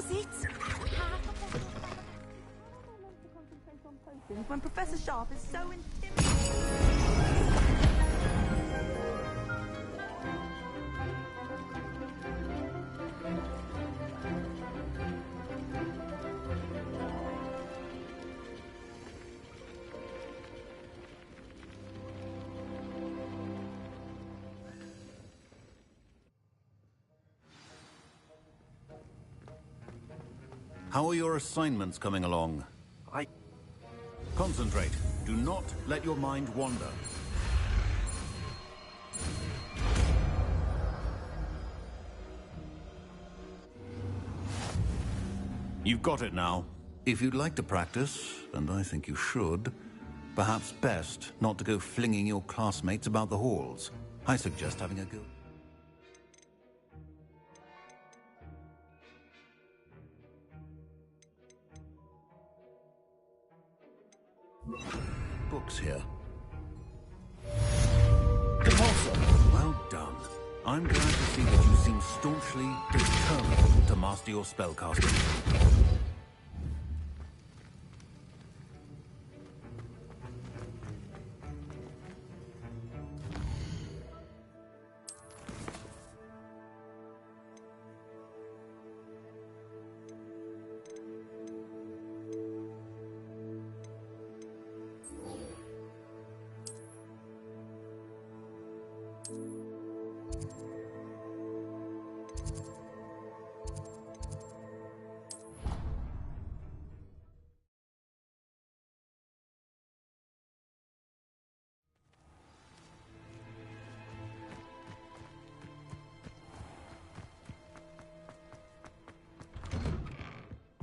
was it? When Professor Sharp is so intimidating. How are your assignments coming along? Concentrate. Do not let your mind wander. You've got it now. If you'd like to practice, and I think you should, perhaps best not to go flinging your classmates about the halls. I suggest having a go. Books here. Compulsor. Well done. I'm glad to see that you seem staunchly determined to master your spellcasting.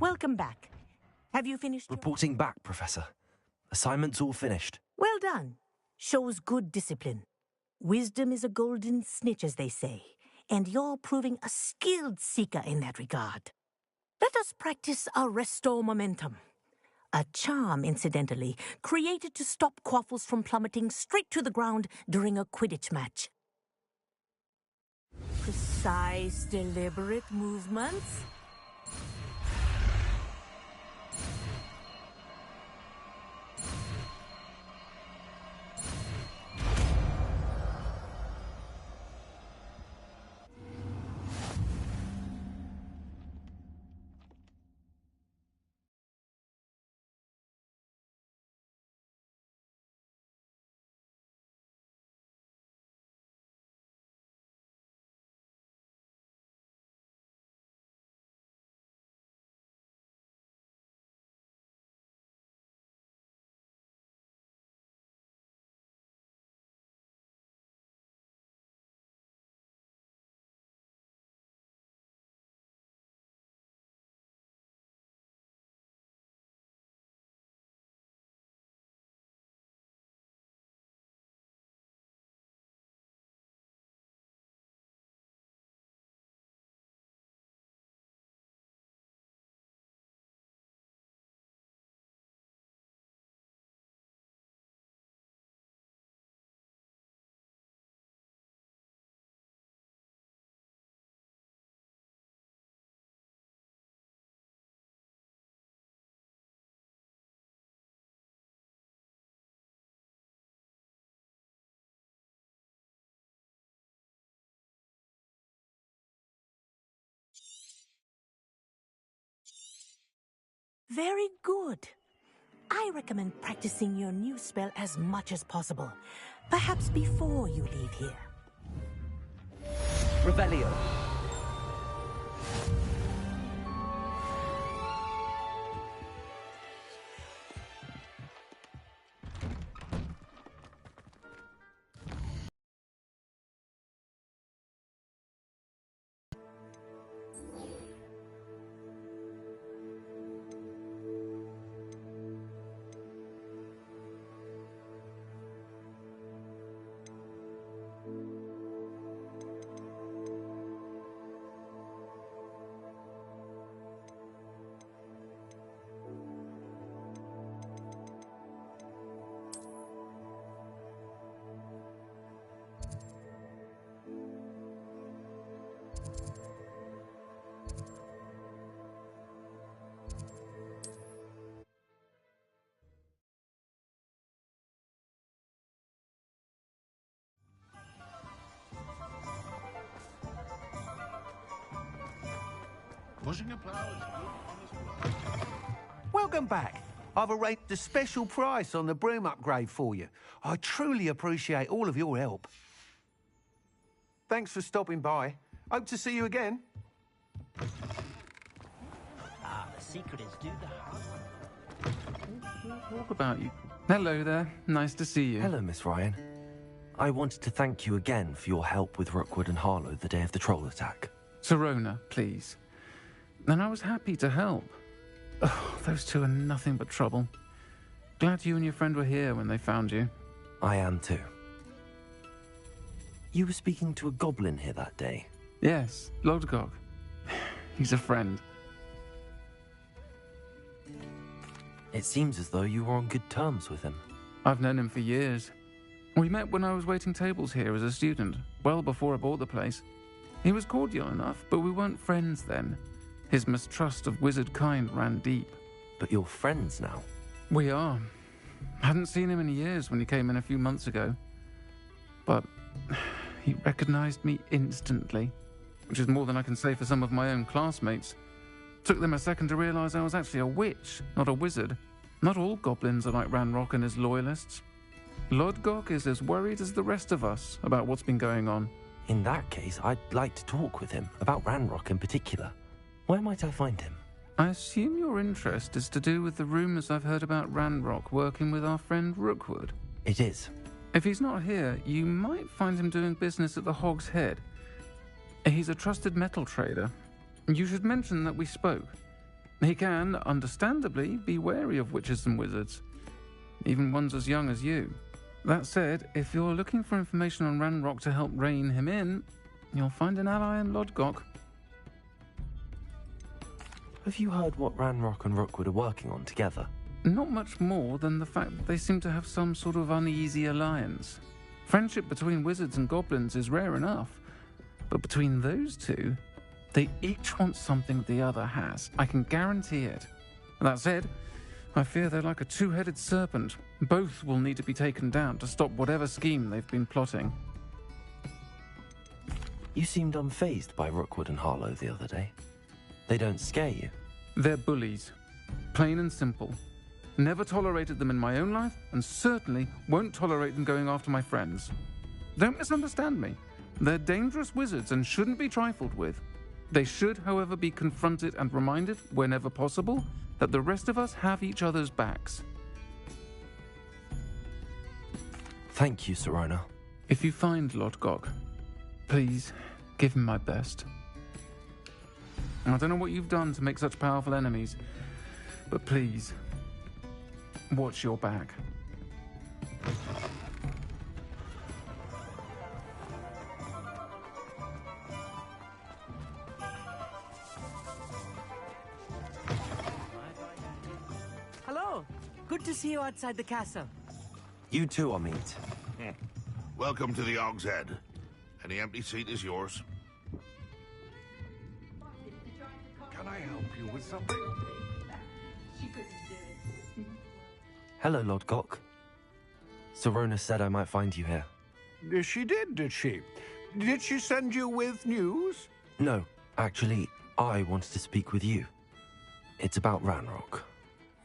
Welcome back. Have you finished? Reporting back, Professor. Assignment's all finished. Well done. Shows good discipline. Wisdom is a golden snitch, as they say, and you're proving a skilled seeker in that regard. Let us practice our Restore Momentum. A charm, incidentally, created to stop Quaffles from plummeting straight to the ground during a Quidditch match. Precise, deliberate movements. Very good. I recommend practicing your new spell as much as possible. Perhaps before you leave here. Revelio. pushing a plough is good, honest work. Welcome back. I've arranged a special price on the broom upgrade for you. I truly appreciate all of your help. Thanks for stopping by. Hope to see you again. The secret is do the hard work. What about you? Hello there. Nice to see you. Hello, Miss Ryan. I wanted to thank you again for your help with Rookwood and Harlow the day of the troll attack. Sirona, please. And I was happy to help. Oh, those two are nothing but trouble. Glad you and your friend were here when they found you. I am too. You were speaking to a goblin here that day. Yes, Lodgok. He's a friend. It seems as though you were on good terms with him. I've known him for years. We met when I was waiting tables here as a student, well before I bought the place. He was cordial enough, but we weren't friends then. His mistrust of wizard kind ran deep. But you're friends now? We are. Hadn't seen him in years when he came in a few months ago. But he recognized me instantly, which is more than I can say for some of my own classmates. Took them a second to realize I was actually a witch, not a wizard. Not all goblins are like Ranrock and his loyalists. Lodgok is as worried as the rest of us about what's been going on. In that case, I'd like to talk with him, about Ranrock in particular. Where might I find him? I assume your interest is to do with the rumors I've heard about Ranrock working with our friend Rookwood. It is. If he's not here, you might find him doing business at the Hog's Head. He's a trusted metal trader. You should mention that we spoke. He can, understandably, be wary of witches and wizards, even ones as young as you. That said, if you're looking for information on Ranrock to help rein him in, you'll find an ally in Lodgok. Have you heard what Ranrock and Rookwood are working on together? Not much more than the fact that they seem to have some sort of uneasy alliance. Friendship between wizards and goblins is rare enough, but between those two, they each want something the other has. I can guarantee it. That said, I fear they're like a two-headed serpent. Both will need to be taken down to stop whatever scheme they've been plotting. You seemed unfazed by Rookwood and Harlow the other day. They don't scare you. They're bullies. Plain and simple. Never tolerated them in my own life, and certainly won't tolerate them going after my friends. Don't misunderstand me. They're dangerous wizards and shouldn't be trifled with. They should, however, be confronted and reminded, whenever possible, that the rest of us have each other's backs. Thank you, Sirona. If you find Lodgok, please give him my best. I don't know what you've done to make such powerful enemies, but please, watch your back. Hello. Good to see you outside the castle. You too, Amit. Welcome to the Hog's Head. Any empty seat is yours. Can I help you with something? Hello, Lodgok. Sirona said I might find you here. She did she? Did she send you with news? No, actually, I wanted to speak with you. It's about Ranrock.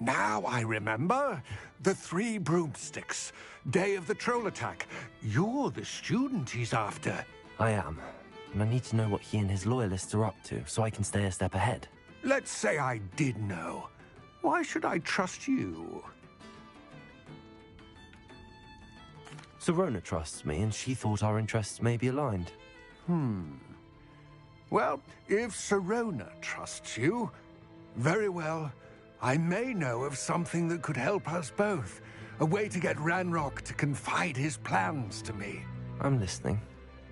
Now I remember. The 3 broomsticks. Day of the troll attack. You're the student he's after. I am, and I need to know what he and his loyalists are up to so I can stay a step ahead. Let's say I did know. Why should I trust you? Sirona trusts me, and she thought our interests may be aligned. Well, if Sirona trusts you, very well. I may know of something that could help us both. A way to get Ranrock to confide his plans to me. I'm listening.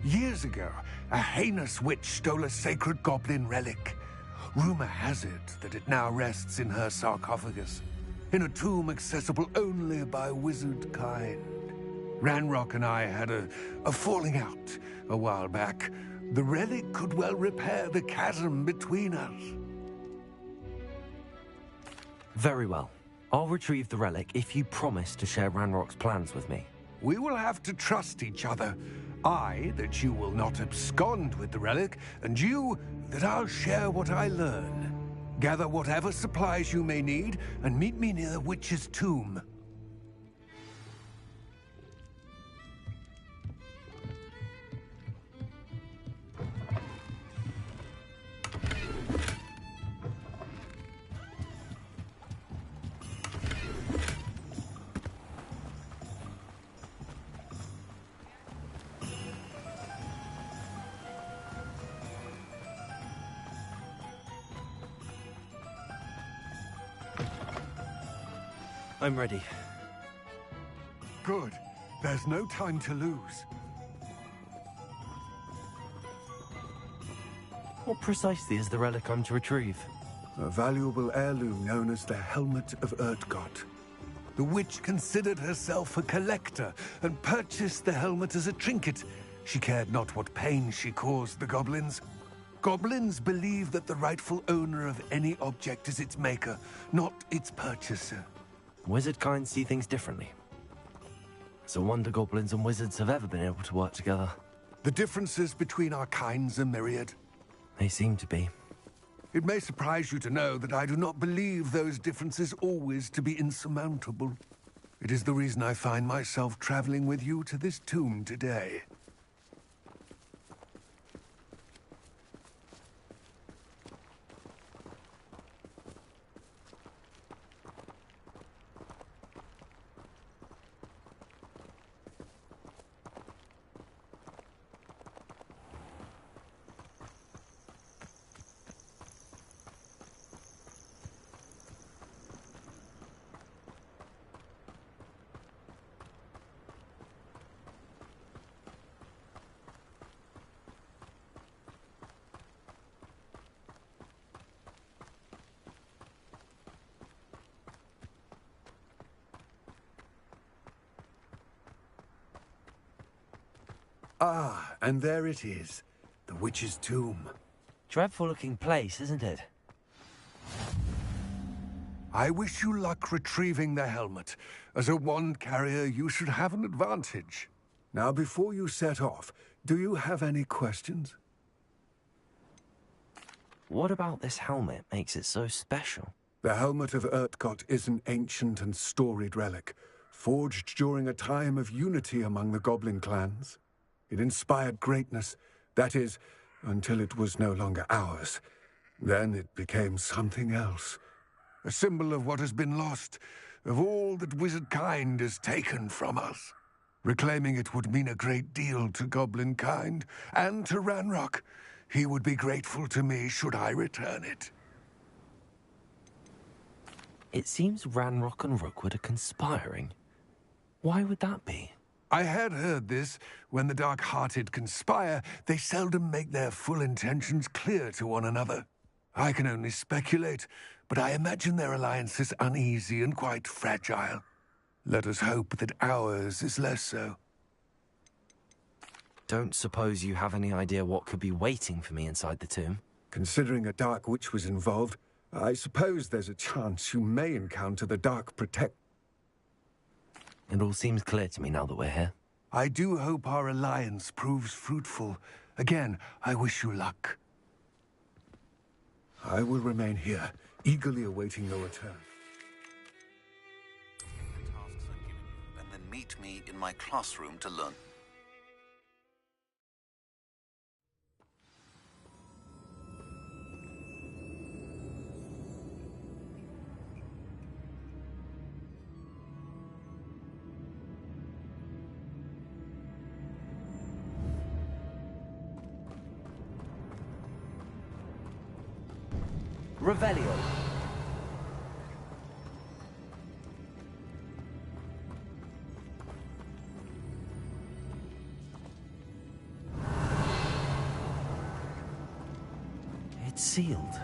Years ago, a heinous witch stole a sacred goblin relic. Rumor has it that it now rests in her sarcophagus, in a tomb accessible only by wizard kind. Ranrock and I had a falling out a while back. The relic could well repair the chasm between us. Very well. I'll retrieve the relic if you promise to share Ranrock's plans with me. We will have to trust each other. I, that you will not abscond with the relic, and you, that I'll share what I learn. Gather whatever supplies you may need, and meet me near the witch's tomb. I'm ready. Good. There's no time to lose. What precisely is the relic I'm to retrieve? A valuable heirloom known as the Helmet of Urtkot. The witch considered herself a collector and purchased the helmet as a trinket. She cared not what pain she caused the goblins. Goblins believe that the rightful owner of any object is its maker, not its purchaser. Wizard kind see things differently. It's a wonder goblins and wizards have ever been able to work together. The differences between our kinds are myriad. They seem to be. It may surprise you to know that I do not believe those differences always to be insurmountable. It is the reason I find myself traveling with you to this tomb today. Ah, and there it is. The witch's tomb. Dreadful looking place, isn't it? I wish you luck retrieving the helmet. As a wand carrier, you should have an advantage. Now, before you set off, do you have any questions? What about this helmet makes it so special? The Helmet of Urtkot is an ancient and storied relic, forged during a time of unity among the goblin clans. It inspired greatness, that is, until it was no longer ours. Then it became something else. A symbol of what has been lost, of all that wizard kind is taken from us. Reclaiming it would mean a great deal to goblin kind, and to Ranrock. He would be grateful to me should I return it. It seems Ranrock and Rookwood are conspiring. Why would that be? I had heard this. When the dark-hearted conspire, they seldom make their full intentions clear to one another. I can only speculate, but I imagine their alliance is uneasy and quite fragile. Let us hope that ours is less so. Don't suppose you have any idea what could be waiting for me inside the tomb? Considering a dark witch was involved, I suppose there's a chance you may encounter the Dark Protect. It all seems clear to me now that we're here. I do hope our alliance proves fruitful. Again, I wish you luck. I will remain here, eagerly awaiting your return. Tasks are given you, and then meet me in my classroom to learn. Revelio. It's sealed.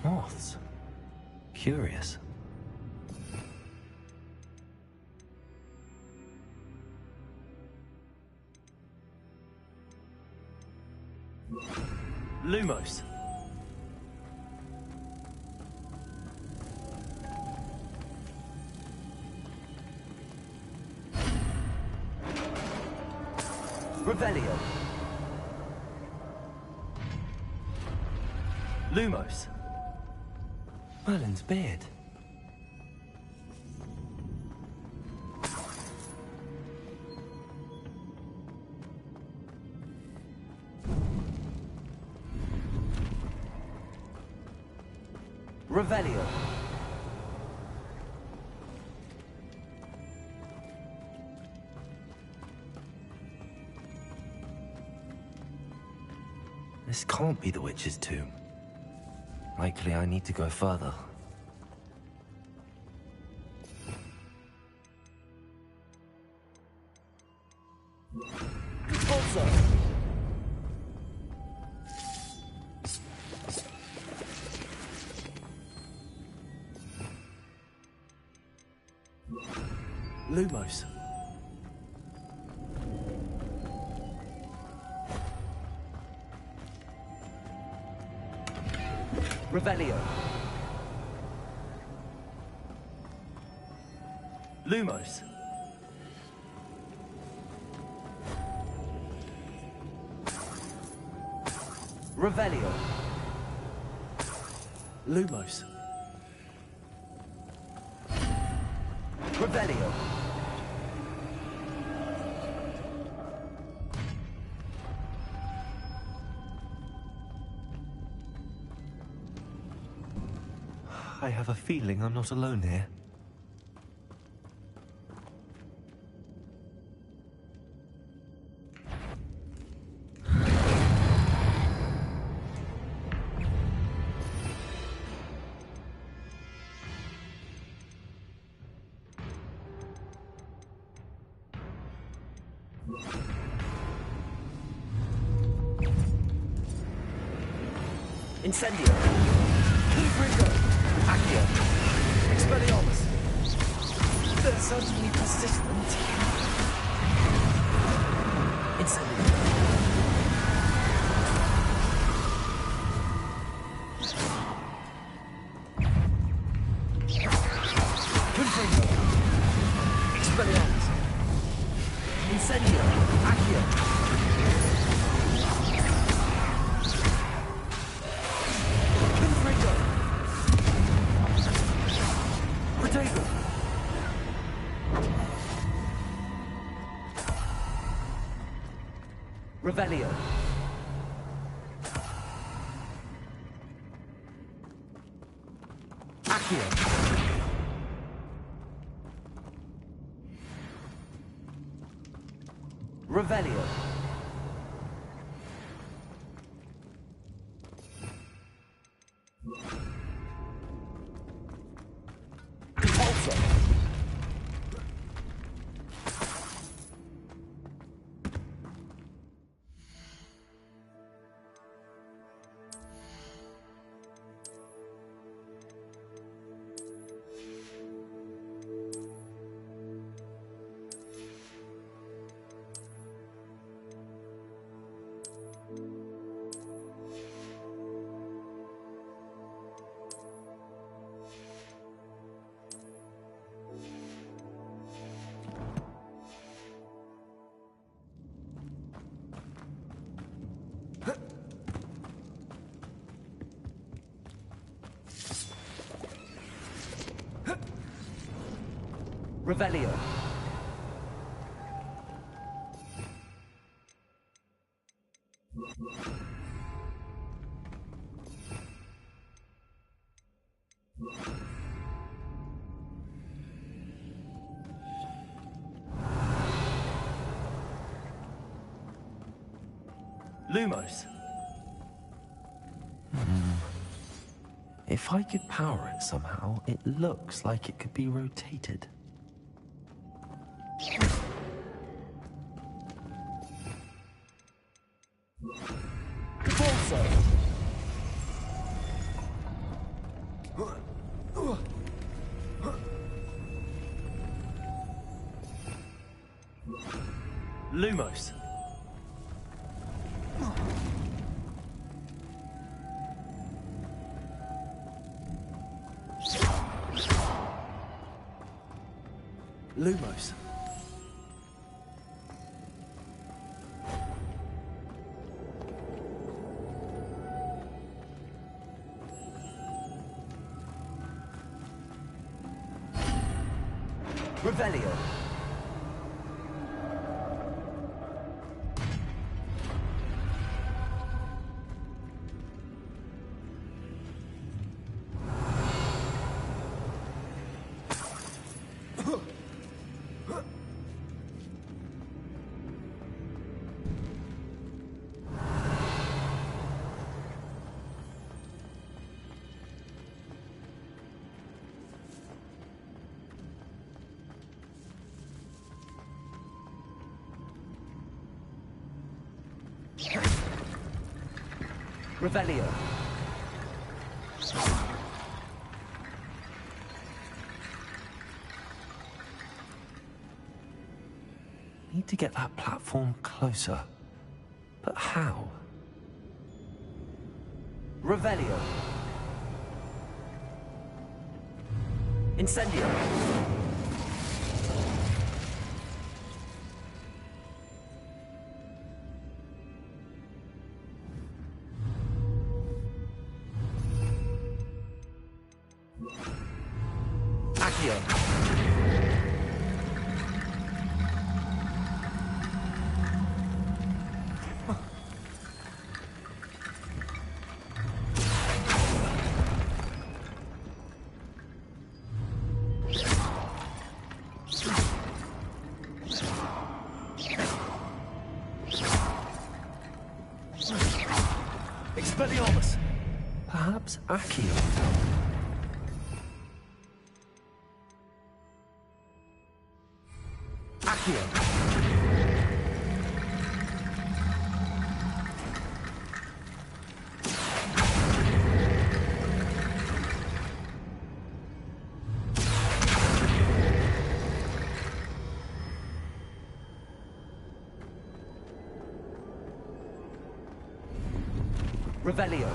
Moths. Curious. Lumos. Revelio. Lumos. Merlin's beard. Revelio. This can't be the witch's tomb. Likely I need to go further. Also. Lumos. Revelio. Lumos. Revelio. Lumos. Revelio. I have a feeling I'm not alone here. Incendio. Confringo. Accio. Expelliarmus. They're certainly persistent. Incendio. Confringo. Expelliarmus. Incendio. Accio. Revelio. Accio. Revelio. Compulso. Revelio. Lumos. If I could power it somehow, it looks like it could be rotated. Also. Lumos. Lumos. Revelio. Revelio. Need to get that platform closer. But how? Revelio. Incendio. Accio. Expelliarmus. Perhaps Accio. Accio. Revelio.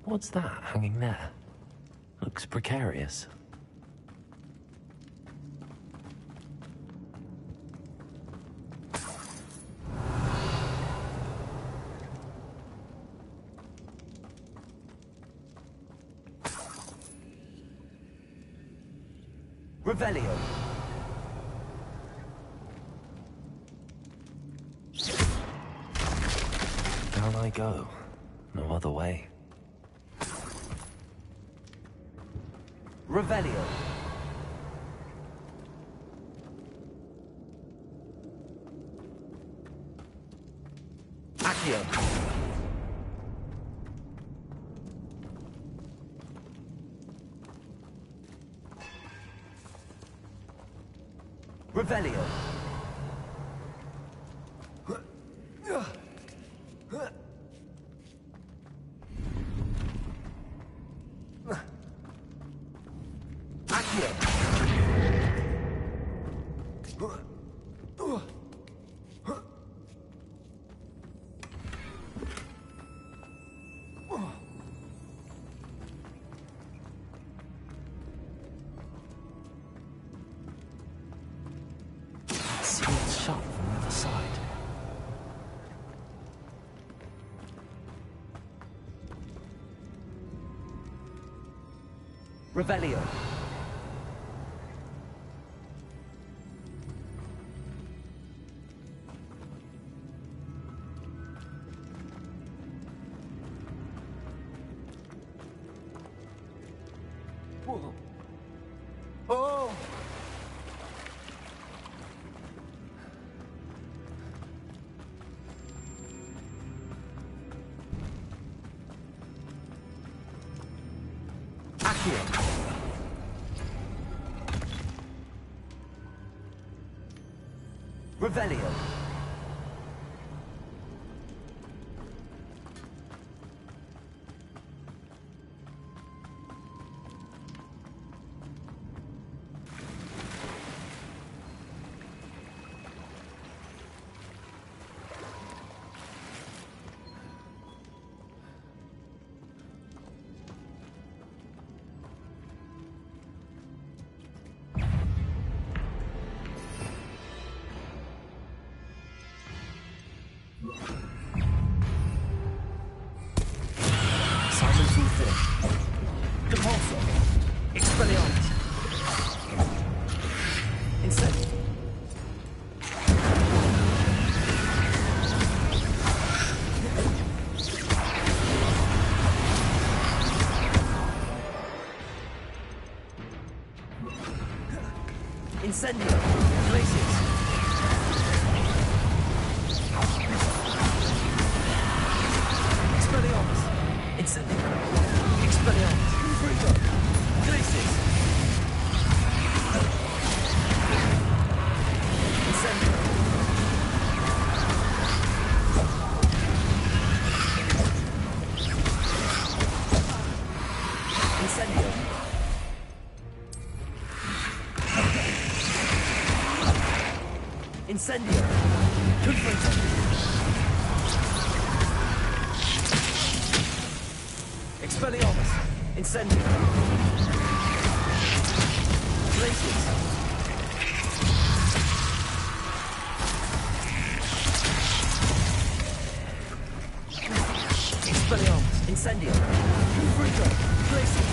What's that hanging there? Looks precarious. Revelio. Down I go. No other way. Revelio. Accio. Revelio. Sealed shut from the other side. Revelio. Whoa. Oh! Accio. Revelio. Incendio. Glacius. Expelliarmus. Incendio. Expelliarmus. Confringo. Glacius. Incendio. Incendio. Incendio. Confringo. Expelliarmus. Incendio. Glacius. Expelliarmus. Incendio. Confringo. Glacius.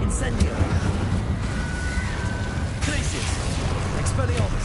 Incendio. Glacius. Expelliarmus.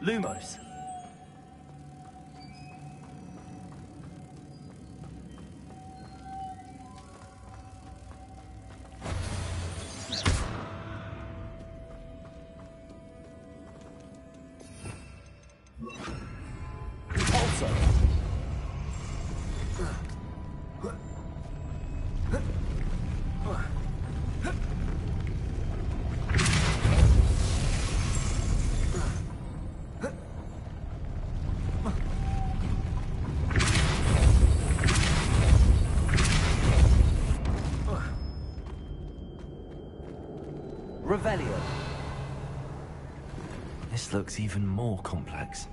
Lumos. Repulsor. Revelio. This looks even more complex.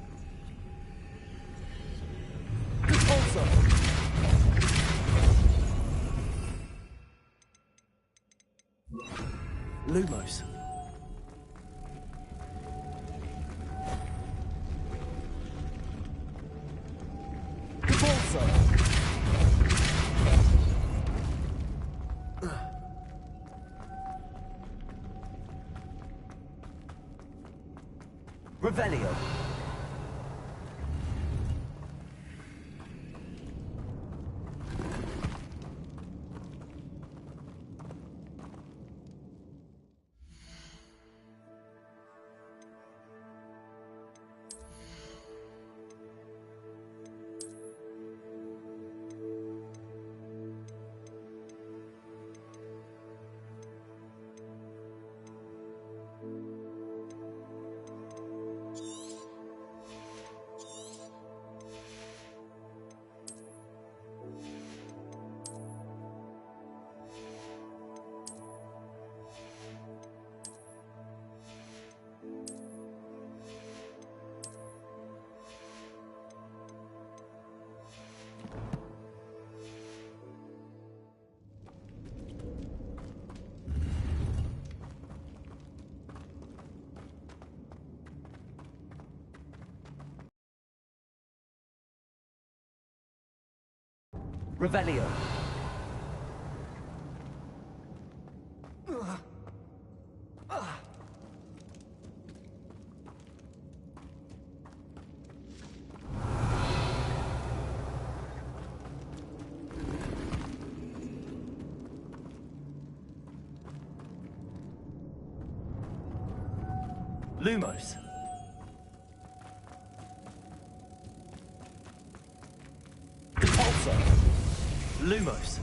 Repulsor. Lumos. Repulsor. Revelio. Revelio. Lumos. Repulsor. Lumos.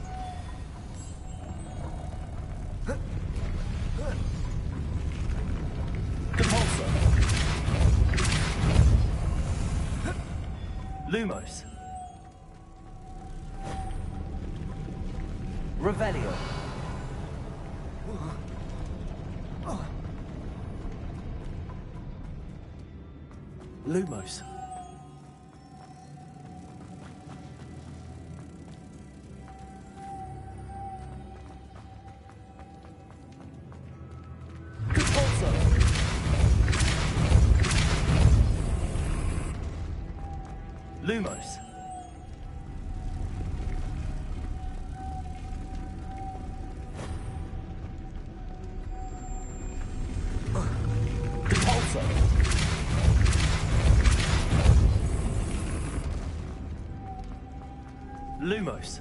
Repulsor. Lumos. Revelio. Lumos. Compulso. Lumos. Compulso. Lumos.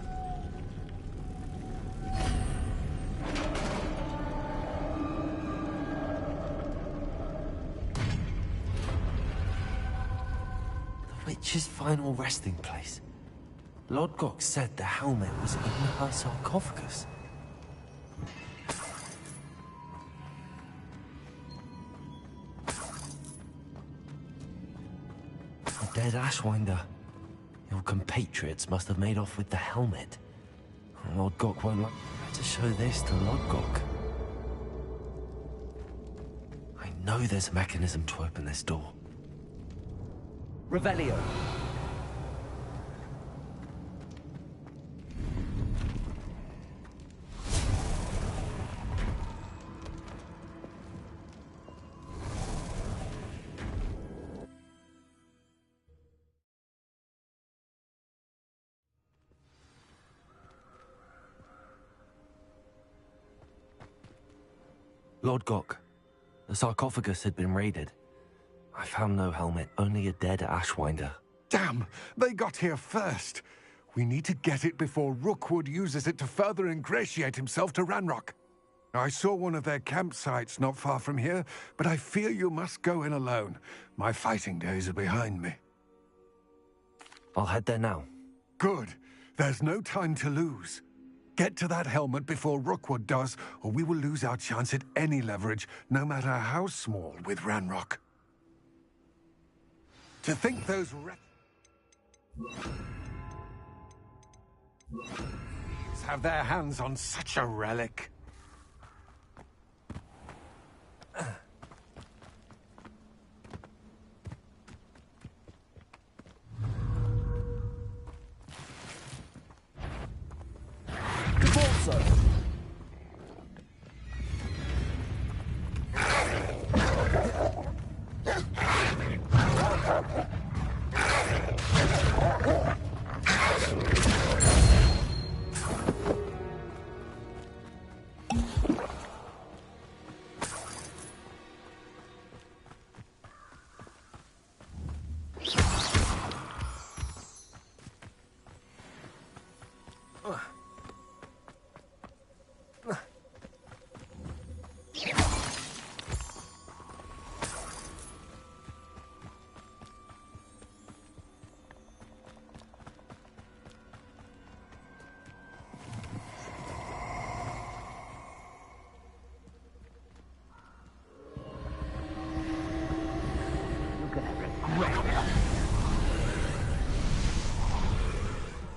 The witch's final resting place. Lodgok said the helmet was in her sarcophagus. The dead Ashwinder. Your compatriots must have made off with the helmet. Lodgok won't like to show this to Lodgok. I know there's a mechanism to open this door. Revelio. Lodgok, the sarcophagus had been raided. I found no helmet, only a dead Ashwinder. Damn! They got here first. We need to get it before Rookwood uses it to further ingratiate himself to Ranrock. I saw one of their campsites not far from here, but I fear you must go in alone. My fighting days are behind me. I'll head there now. Good. There's no time to lose. Get to that helmet before Rookwood does, or we will lose our chance at any leverage, no matter how small, with Ranrock. To think those have their hands on such a relic. Compulso.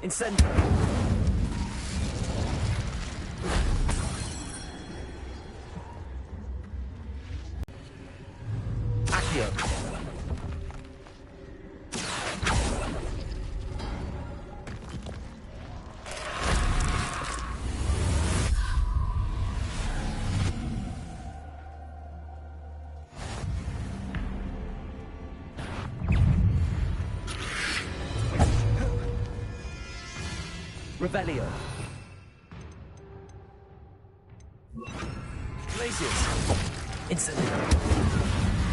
Incendio. Accio. Revelio. Glacius. Incendio.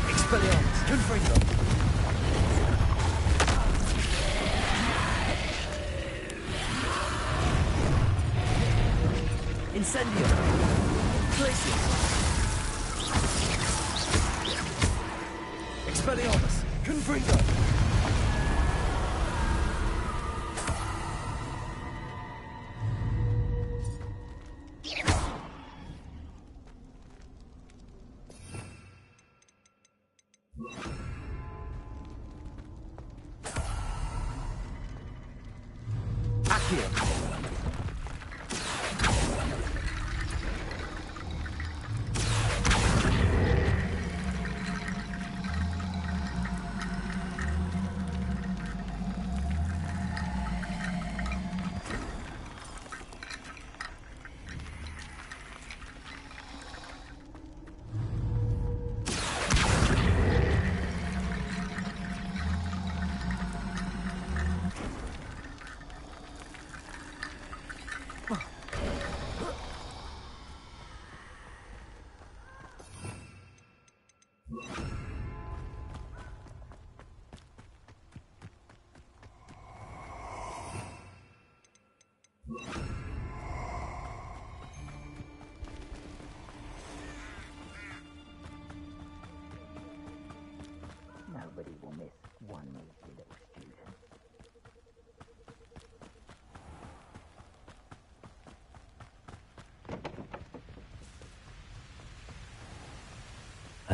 Expelliarmus. Confringo. Incendio. Glacius. Expelliarmus. Confringo. Accio.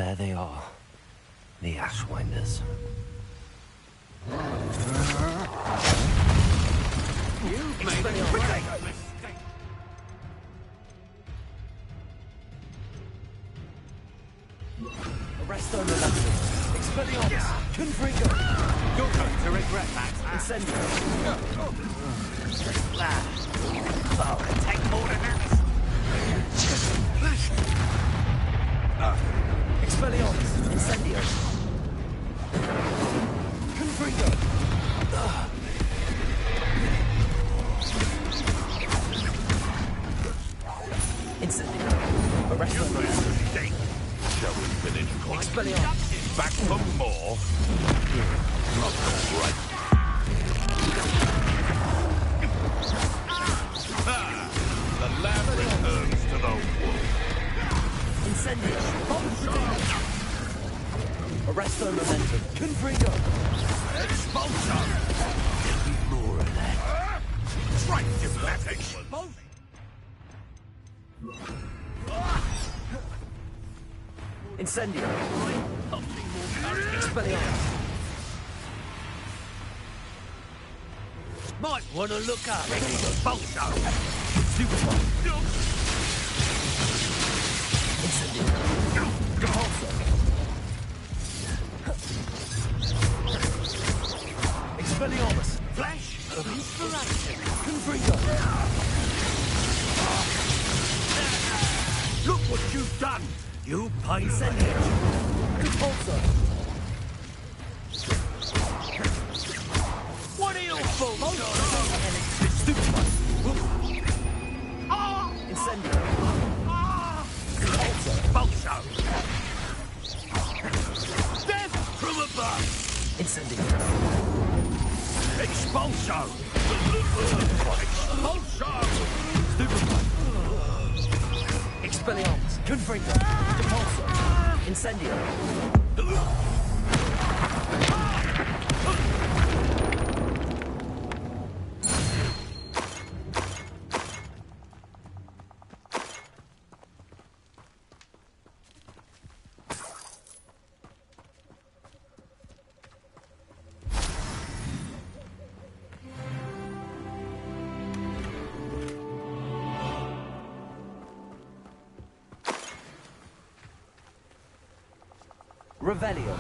There they are. The Ashwinders. You've made a mistake. Arresto Momentum. Expelliarmus. Confringo. You're going to regret that. Incendio. Oh, take more than that. Expelliarmus. Incendio. Confringo. Incendio. Arresto Momentum. Shall we finish? Expelliarmus. Back for more? Not right. The lamb returns to the wolf. Incendio. Arresto Momentum. Confringo. Expulsion! More of that. Right, diplomatic. Incendio. Expelliarmus. Might want to look up. Expulsion! Incendio. Repulso. Expelliarmus. Flash of inspiration. Confringo. Look what you've done. You pay Incendio. Repulso. What are your faults? Incendio. Repulso. Expulsion! Death from above! Incendio. Expulsion! Expulsion! Expelliarmus. Confringo. Repulso. Incendio. Revelio.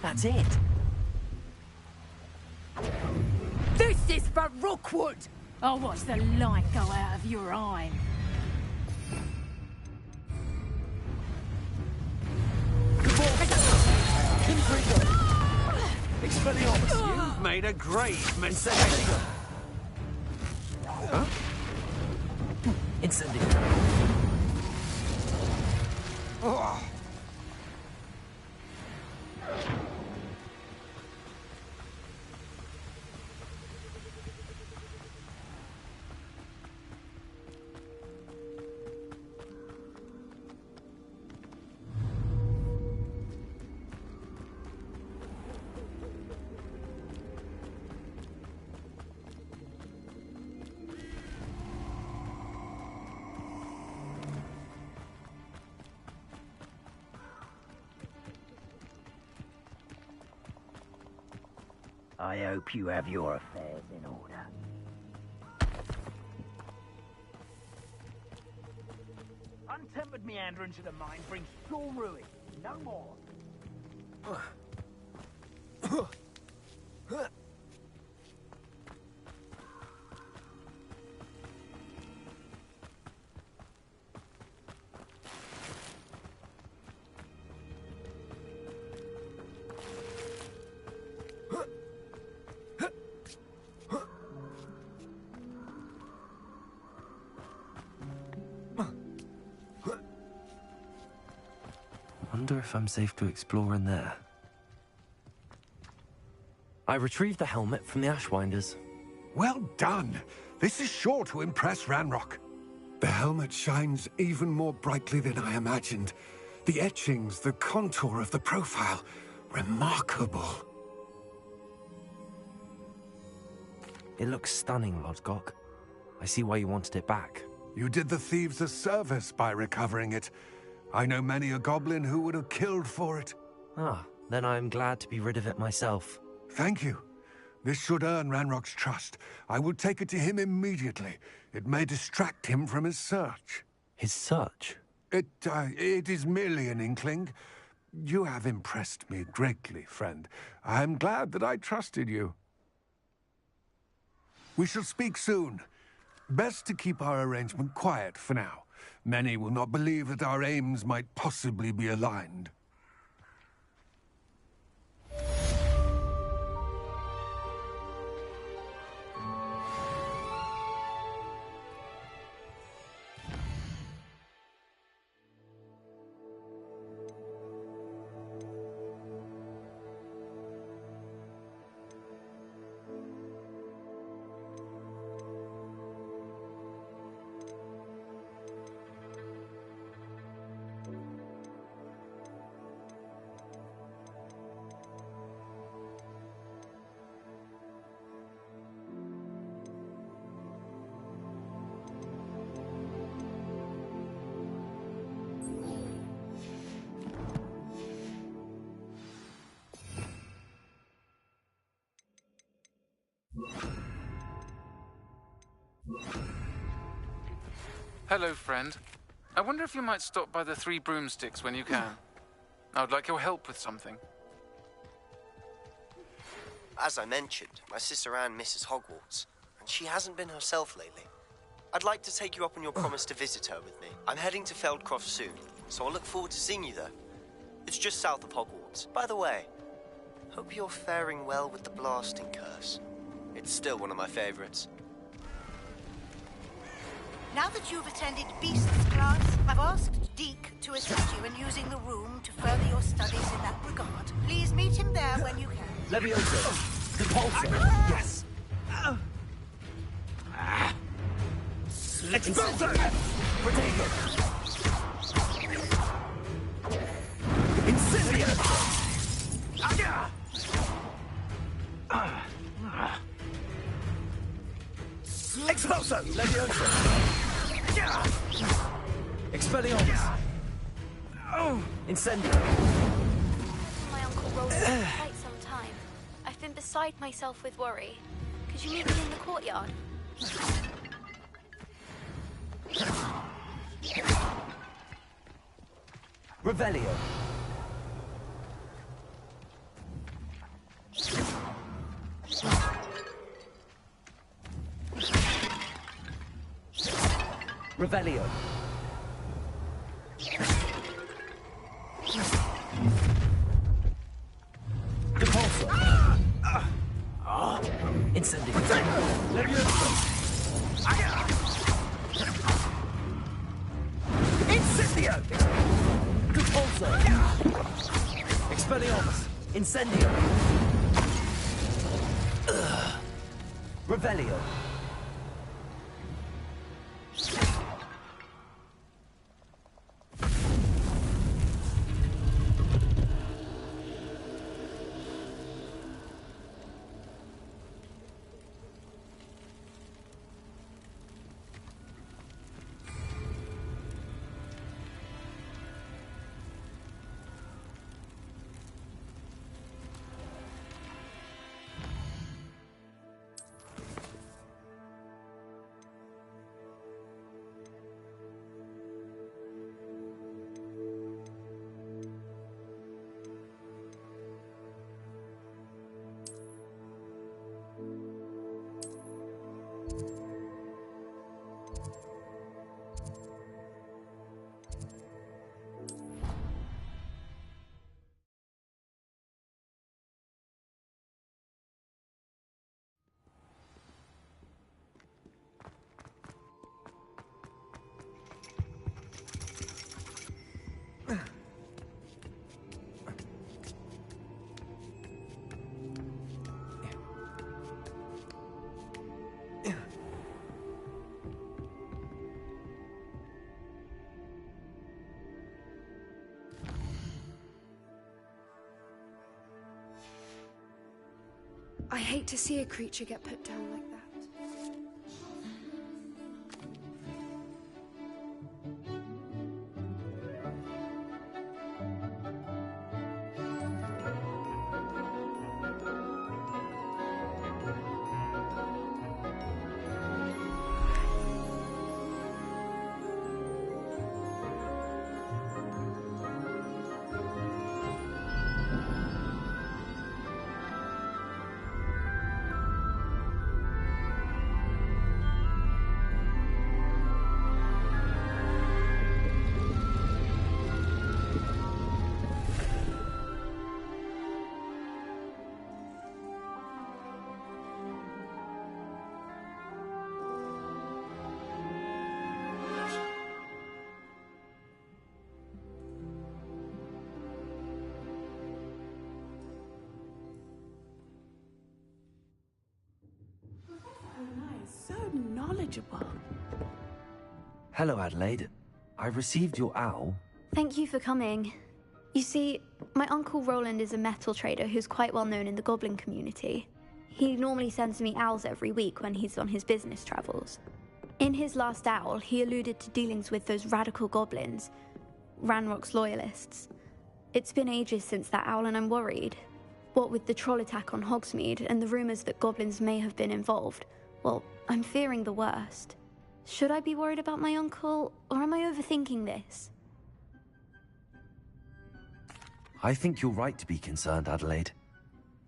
That's it. This is for Rookwood! I'll watch the light go out of your eye. Expelliarmus. You've made a grave mistake. Huh? Incendio. Oh. I hope you have your affairs in order. Untempered meander into the mine brings pure ruin, no more. Wonder if I'm safe to explore in there. I retrieved the helmet from the Ashwinders. Well done. This is sure to impress Ranrock. The helmet shines even more brightly than I imagined. The etchings, the contour of the profile, remarkable. It looks stunning, Lodgok. I see why you wanted it back. You did the thieves a service by recovering it. I know many a goblin who would have killed for it. Ah, then I am glad to be rid of it myself. Thank you. This should earn Ranrock's trust. I will take it to him immediately. It may distract him from his search. His search? It is merely an inkling. You have impressed me greatly, friend. I am glad that I trusted you. We shall speak soon. Best to keep our arrangement quiet for now. Many will not believe that our aims might possibly be aligned. Hello, friend. I wonder if you might stop by the Three Broomsticks when you can. I would like your help with something. As I mentioned, my sister Anne misses Hogwarts, and she hasn't been herself lately. I'd like to take you up on your promise to visit her with me. I'm heading to Feldcroft soon, so I'll look forward to seeing you there. It's just south of Hogwarts. By the way, hope you're faring well with the blasting curse. It's still one of my favorites. Now that you've attended Beasts class, I've asked Deke to assist you in using the room to further your studies in that regard. Please meet him there when you can. Levioso! Repulsor! Yes! Expulso! Protego! Incendio! Expulso! Levioso! Expelliarmus! Incendio! My uncle rolled for quite some time. I've been beside myself with worry. Could you meet me in the courtyard? Revelio! Revelio! Repulsor! Incendio! Incendio! Repulsor! Expelliarmus! Incendio! Revelio! I hate to see a creature get put down like that. So knowledgeable. Hello, Adelaide. I received your owl. Thank you for coming. You see, my Uncle Roland is a metal trader who's quite well known in the goblin community. He normally sends me owls every week when he's on his business travels. In his last owl, he alluded to dealings with those radical goblins, Ranrock's loyalists. It's been ages since that owl and I'm worried. What with the troll attack on Hogsmeade and the rumours that goblins may have been involved, well, I'm fearing the worst. Should I be worried about my uncle, or am I overthinking this? I think you're right to be concerned, Adelaide.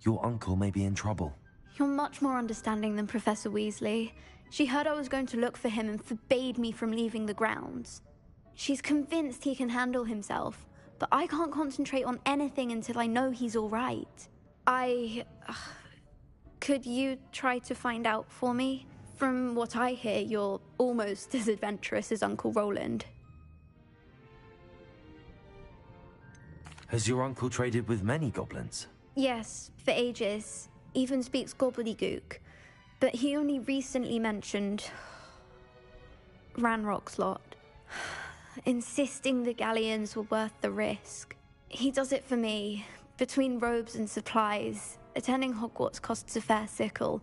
Your uncle may be in trouble. You're much more understanding than Professor Weasley. She heard I was going to look for him and forbade me from leaving the grounds. She's convinced he can handle himself, but I can't concentrate on anything until I know he's all right. Could you try to find out for me? From what I hear, you're almost as adventurous as Uncle Roland. Has your uncle traded with many goblins? Yes, for ages. Even speaks gobbledygook. But he only recently mentioned Ranrock's lot, insisting the galleons were worth the risk. He does it for me. Between robes and supplies, attending Hogwarts costs a fair sickle.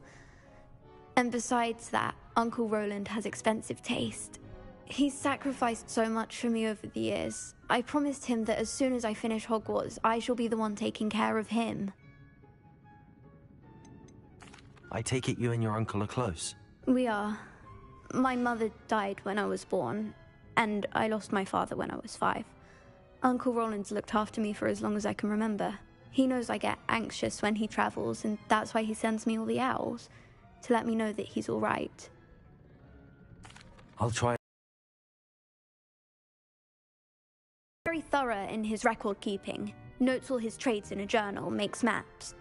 And besides that, Uncle Roland has expensive taste. He's sacrificed so much for me over the years. I promised him that as soon as I finish Hogwarts, I shall be the one taking care of him. I take it you and your uncle are close. We are. My mother died when I was born, and I lost my father when I was 5. Uncle Roland's looked after me for as long as I can remember. He knows I get anxious when he travels, and that's why he sends me all the owls, to let me know that he's all right. I'll try. Very thorough in his record keeping, notes all his trades in a journal, makes maps.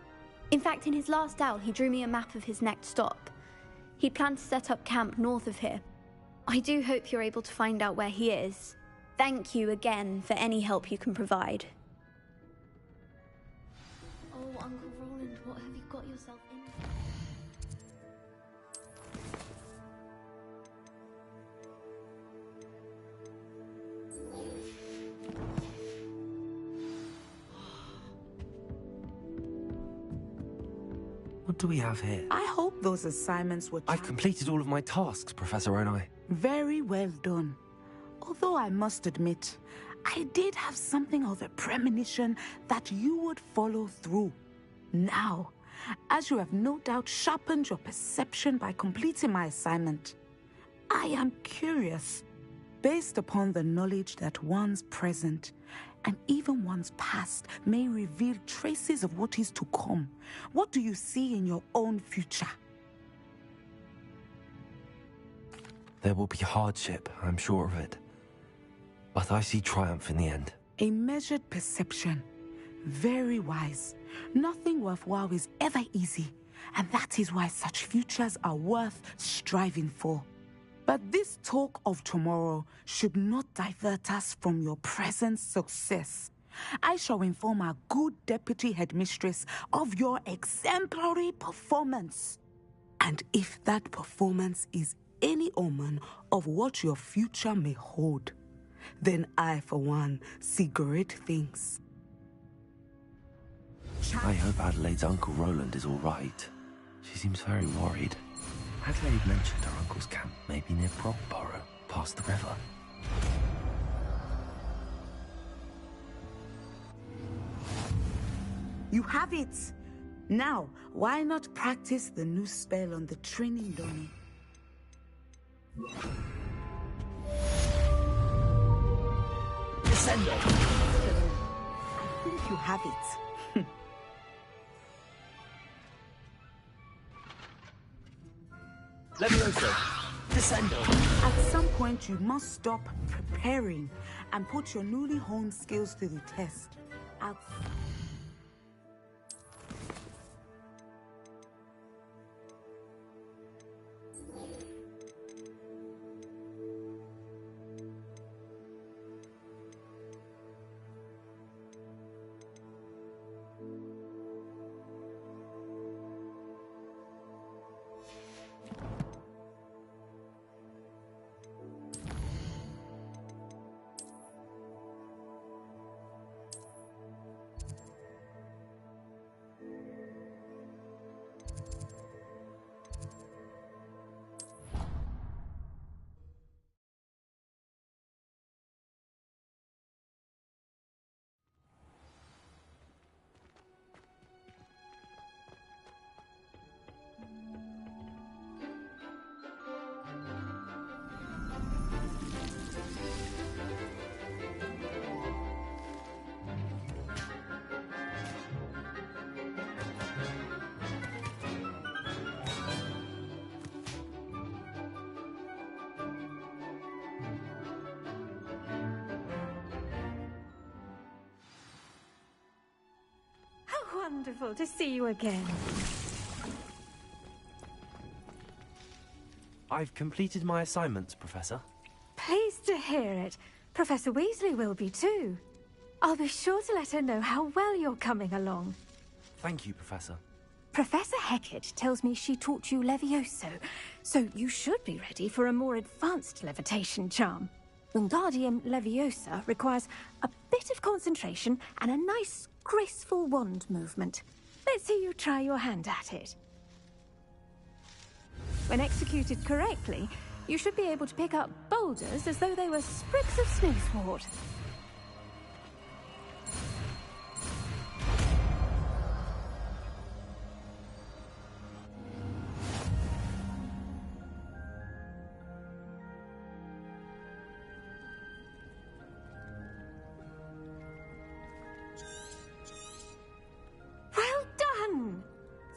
In fact, in his last owl, he drew me a map of his next stop. He planned to set up camp north of here. I do hope you're able to find out where he is. Thank you again for any help you can provide. Oh, Uncle Roland, what have you got yourself into? What do we have here? I hope those assignments were... I've completed all of my tasks, Professor Onai. Very well done. Although I must admit, I did have something of a premonition that you would follow through. Now, as you have no doubt sharpened your perception by completing my assignment, I am curious, based upon the knowledge that one's present and even one's past may reveal traces of what is to come. What do you see in your own future? There will be hardship, I'm sure of it. But I see triumph in the end. A measured perception. Very wise. Nothing worthwhile is ever easy, and that is why such futures are worth striving for. But this talk of tomorrow should not divert us from your present success. I shall inform our good deputy headmistress of your exemplary performance. And if that performance is any omen of what your future may hold, then I, for one, see great things. I hope Adelaide's Uncle Roland is all right. She seems very worried. Adelaide mentioned her uncle's camp may be near Brogborough, past the river. You have it! Now, why not practice the new spell on the training dummy? Descendo! I think you have it. Levioso! Descendo! At some point, you must stop preparing and put your newly honed skills to the test. Wonderful to see you again. I've completed my assignments, Professor. Pleased to hear it. Professor Weasley will be too. I'll be sure to let her know how well you're coming along. Thank you, Professor. Professor Hecat tells me she taught you Levioso, so you should be ready for a more advanced levitation charm. Wingardium Leviosa requires a bit of concentration and a nice, graceful wand movement. Let's see you try your hand at it. When executed correctly, you should be able to pick up boulders as though they were sprigs of smoothwort.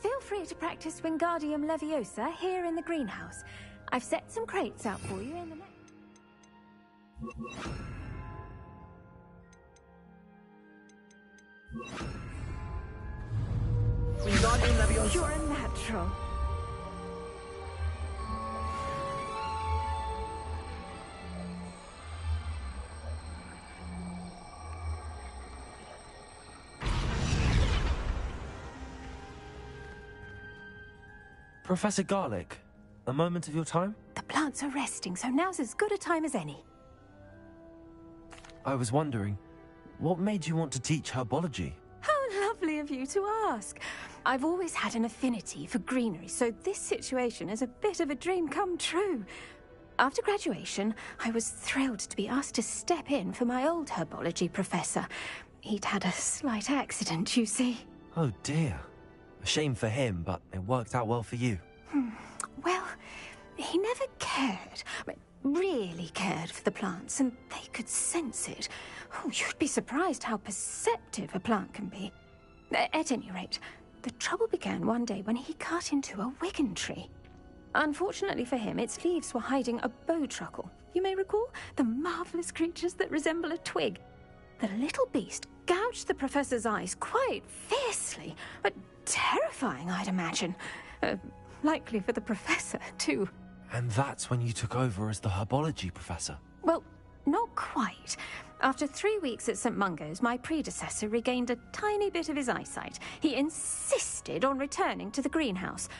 Feel free to practice Wingardium Leviosa here in the greenhouse. I've set some crates out for you in the Wingardium Leviosa! You're a natural. Professor Garlick, a moment of your time? The plants are resting, so now's as good a time as any. I was wondering, what made you want to teach herbology? How lovely of you to ask. I've always had an affinity for greenery, so this situation is a bit of a dream come true. After graduation, I was thrilled to be asked to step in for my old herbology professor. He'd had a slight accident, you see. Oh dear. A shame for him, but it worked out well for you. Well, he never cared, really cared for the plants, and they could sense it. Oh, you'd be surprised how perceptive a plant can be. At any rate, the trouble began one day when he cut into a Wigan tree. Unfortunately for him, its leaves were hiding a bowtruckle. You may recall the marvellous creatures that resemble a twig. The little beast gouged the professor's eyes quite fiercely, but terrifying, I'd imagine. Likely for the professor, too. And that's when you took over as the herbology professor? Well, not quite. After 3 weeks at St. Mungo's, my predecessor regained a tiny bit of his eyesight. He insisted on returning to the greenhouse.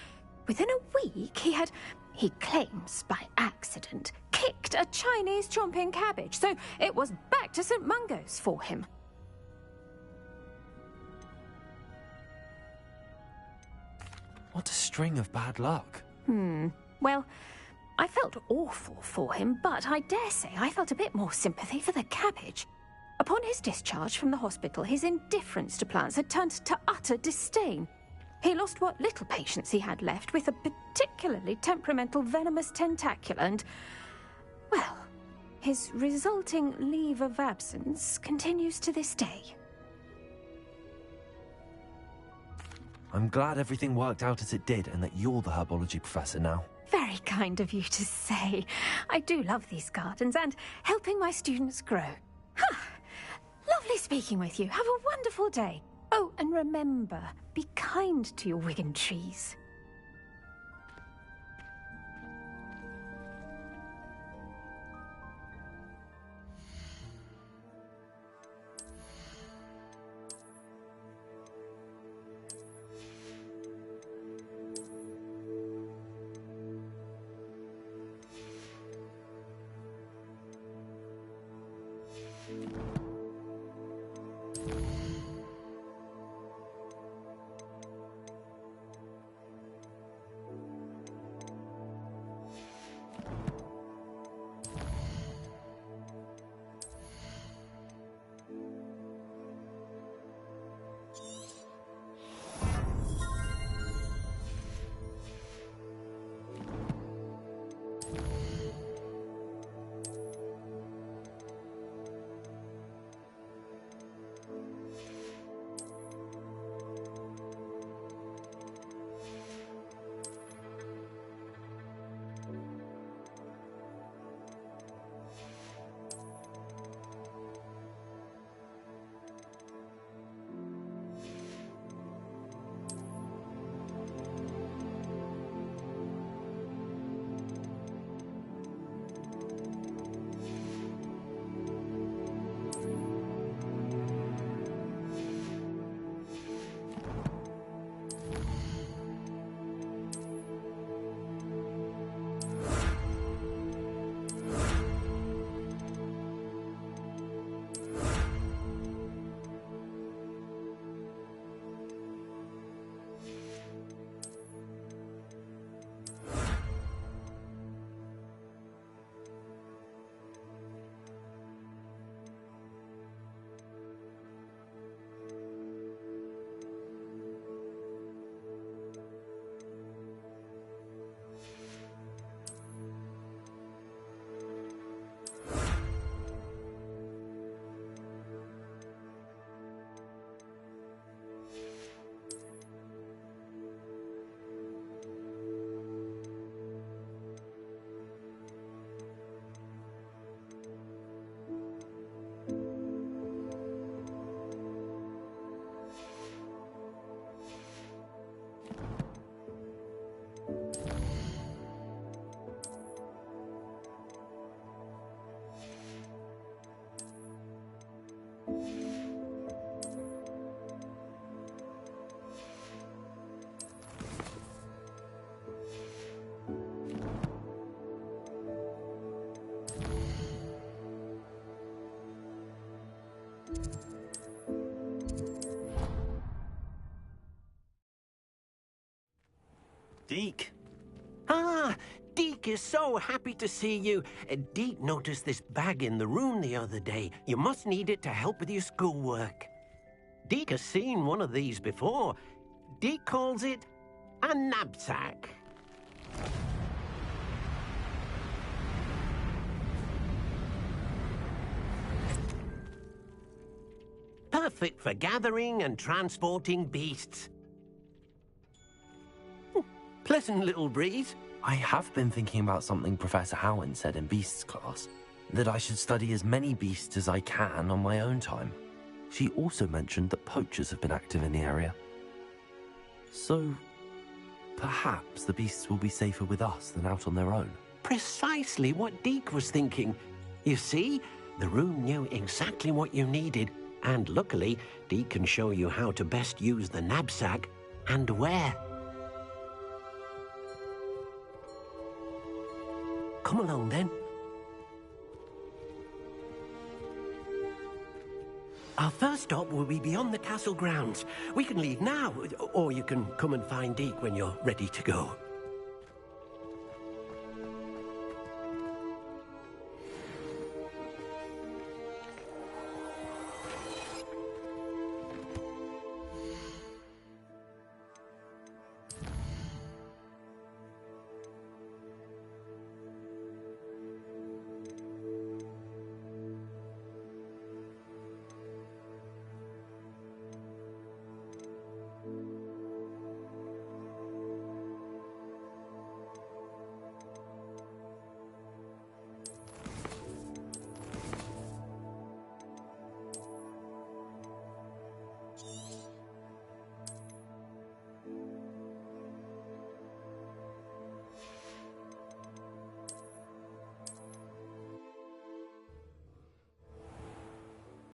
Within a week, he claims by accident, kicked a Chinese chomping cabbage, so it was back to St. Mungo's for him. What a string of bad luck. Well, I felt awful for him, but I dare say I felt a bit more sympathy for the cabbage. Upon his discharge from the hospital, his indifference to plants had turned to utter disdain. He lost what little patience he had left with a particularly temperamental venomous tentacula and, well, his resulting leave of absence continues to this day. I'm glad everything worked out as it did and that you're the herbology professor now. Very kind of you to say. I do love these gardens and helping my students grow. Lovely speaking with you. Have a wonderful day. Oh, and remember, be kind to your Wigan trees. Deke. Ah, Deke is so happy to see you. Deke noticed this bag in the room the other day. You must need it to help with your schoolwork. Deke has seen one of these before. Deke calls it a knapsack. Perfect for gathering and transporting beasts. Pleasant little breeze. I have been thinking about something Professor Howard said in Beasts class, that I should study as many beasts as I can on my own time. She also mentioned that poachers have been active in the area. So, perhaps the beasts will be safer with us than out on their own. Precisely what Deke was thinking. You see, the room knew exactly what you needed, and luckily, Deke can show you how to best use the knapsack and where. Come along, then. Our first stop will be beyond the castle grounds. We can leave now, or you can come and find Deke when you're ready to go.